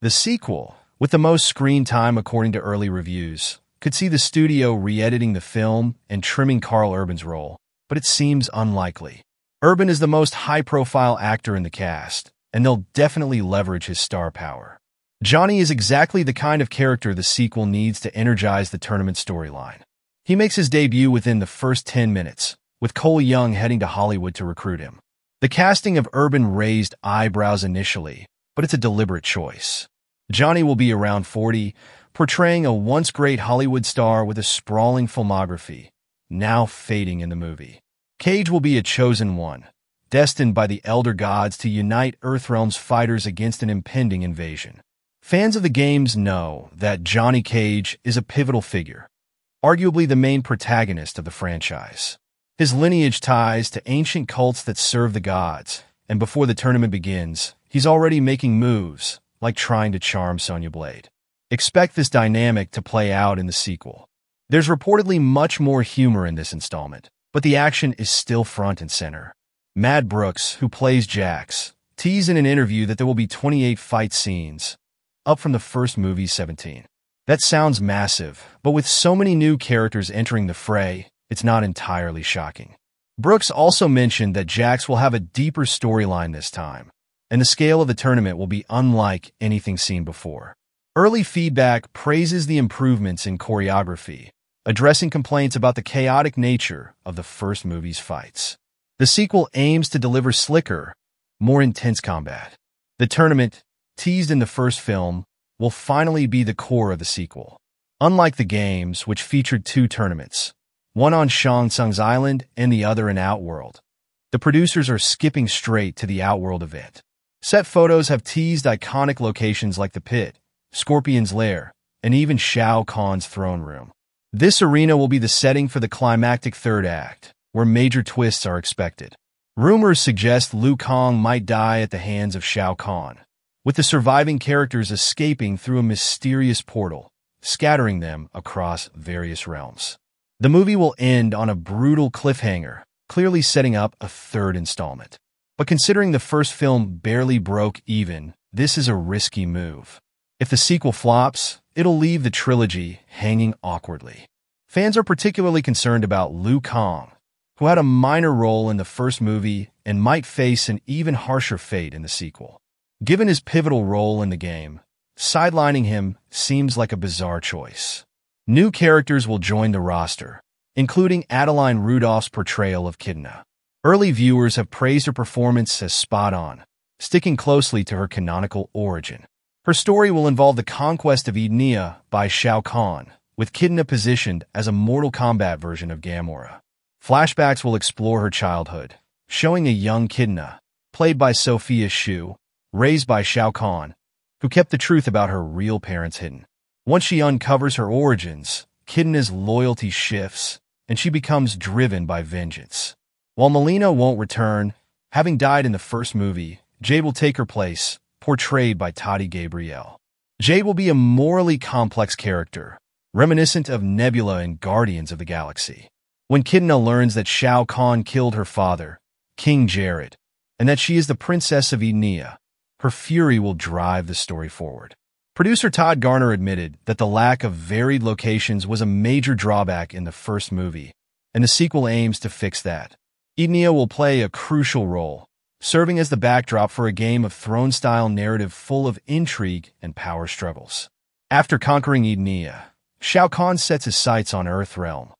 The sequel, with the most screen time according to early reviews, could see the studio re-editing the film and trimming Karl Urban's role, but it seems unlikely. Urban is the most high-profile actor in the cast, and they'll definitely leverage his star power. Johnny is exactly the kind of character the sequel needs to energize the tournament storyline. He makes his debut within the first 10 minutes, with Cole Young heading to Hollywood to recruit him. The casting of Urban raised eyebrows initially, but it's a deliberate choice. Johnny will be around 40, portraying a once great Hollywood star with a sprawling filmography, now fading in the movie. Cage will be a chosen one, destined by the Elder Gods to unite Earthrealm's fighters against an impending invasion. Fans of the games know that Johnny Cage is a pivotal figure, arguably the main protagonist of the franchise. His lineage ties to ancient cults that serve the gods, and before the tournament begins, he's already making moves, like trying to charm Sonya Blade. Expect this dynamic to play out in the sequel. There's reportedly much more humor in this installment, but the action is still front and center. Matt Brooks, who plays Jax, teased in an interview that there will be 28 fight scenes, up from the first movie's 17. That sounds massive, but with so many new characters entering the fray, it's not entirely shocking. Brooks also mentioned that Jax will have a deeper storyline this time, and the scale of the tournament will be unlike anything seen before. Early feedback praises the improvements in choreography, addressing complaints about the chaotic nature of the first movie's fights. The sequel aims to deliver slicker, more intense combat. The tournament, teased in the first film, will finally be the core of the sequel. Unlike the games, which featured two tournaments, one on Shang Tsung's island and the other in Outworld, the producers are skipping straight to the Outworld event. Set photos have teased iconic locations like the Pit, Scorpion's Lair, and even Shao Kahn's throne room. This arena will be the setting for the climactic third act, where major twists are expected. Rumors suggest Liu Kang might die at the hands of Shao Kahn, with the surviving characters escaping through a mysterious portal, scattering them across various realms. The movie will end on a brutal cliffhanger, clearly setting up a third installment. But considering the first film barely broke even, this is a risky move. If the sequel flops, it'll leave the trilogy hanging awkwardly. Fans are particularly concerned about Liu Kang, who had a minor role in the first movie and might face an even harsher fate in the sequel. Given his pivotal role in the game, sidelining him seems like a bizarre choice. New characters will join the roster, including Adeline Rudolph's portrayal of Kidna. Early viewers have praised her performance as spot-on, sticking closely to her canonical origin. Her story will involve the conquest of Edenia by Shao Kahn, with Kidna positioned as a Mortal Kombat version of Gamora. Flashbacks will explore her childhood, showing a young Kidna, played by Sophia Shu, raised by Shao Kahn, who kept the truth about her real parents hidden. Once she uncovers her origins, Kidna's loyalty shifts, and she becomes driven by vengeance. While Melina won't return, having died in the first movie, Jade will take her place, portrayed by Tati Gabrielle. Jade will be a morally complex character, reminiscent of Nebula in Guardians of the Galaxy. When Kidna learns that Shao Kahn killed her father, King Jared, and that she is the Princess of Edenia, her fury will drive the story forward. Producer Todd Garner admitted that the lack of varied locations was a major drawback in the first movie, and the sequel aims to fix that. Edenia will play a crucial role, serving as the backdrop for a Game of Thrones-style narrative full of intrigue and power struggles. After conquering Edenia, Shao Kahn sets his sights on Earthrealm,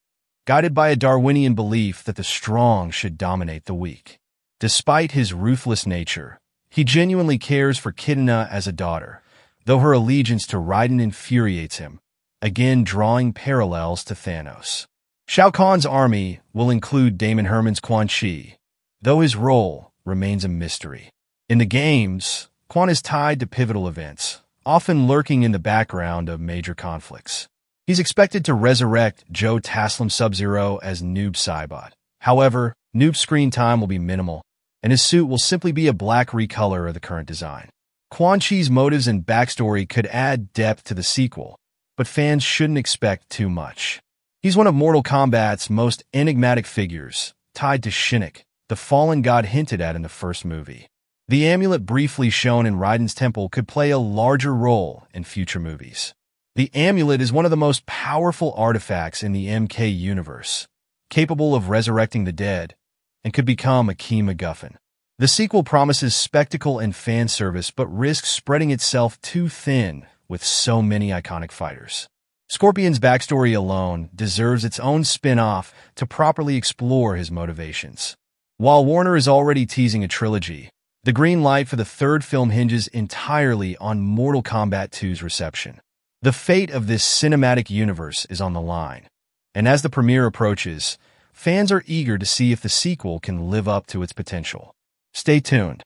guided by a Darwinian belief that the strong should dominate the weak. Despite his ruthless nature, he genuinely cares for Kidna as a daughter, though her allegiance to Raiden infuriates him, again drawing parallels to Thanos. Shao Kahn's army will include Damon Herman's Quan Chi, though his role remains a mystery. In the games, Quan is tied to pivotal events, often lurking in the background of major conflicts. He's expected to resurrect Joe Taslim Sub-Zero as Noob Saibot. However, Noob's screen time will be minimal, and his suit will simply be a black recolor of the current design. Quan Chi's motives and backstory could add depth to the sequel, but fans shouldn't expect too much. He's one of Mortal Kombat's most enigmatic figures, tied to Shinnok, the fallen god hinted at in the first movie. The amulet briefly shown in Raiden's temple could play a larger role in future movies. The amulet is one of the most powerful artifacts in the MK universe, capable of resurrecting the dead, and could become a key MacGuffin. The sequel promises spectacle and fan service but risks spreading itself too thin with so many iconic fighters. Scorpion's backstory alone deserves its own spin-off to properly explore his motivations. While Warner is already teasing a trilogy, the green light for the third film hinges entirely on Mortal Kombat 2's reception. The fate of this cinematic universe is on the line, and as the premiere approaches, fans are eager to see if the sequel can live up to its potential. Stay tuned.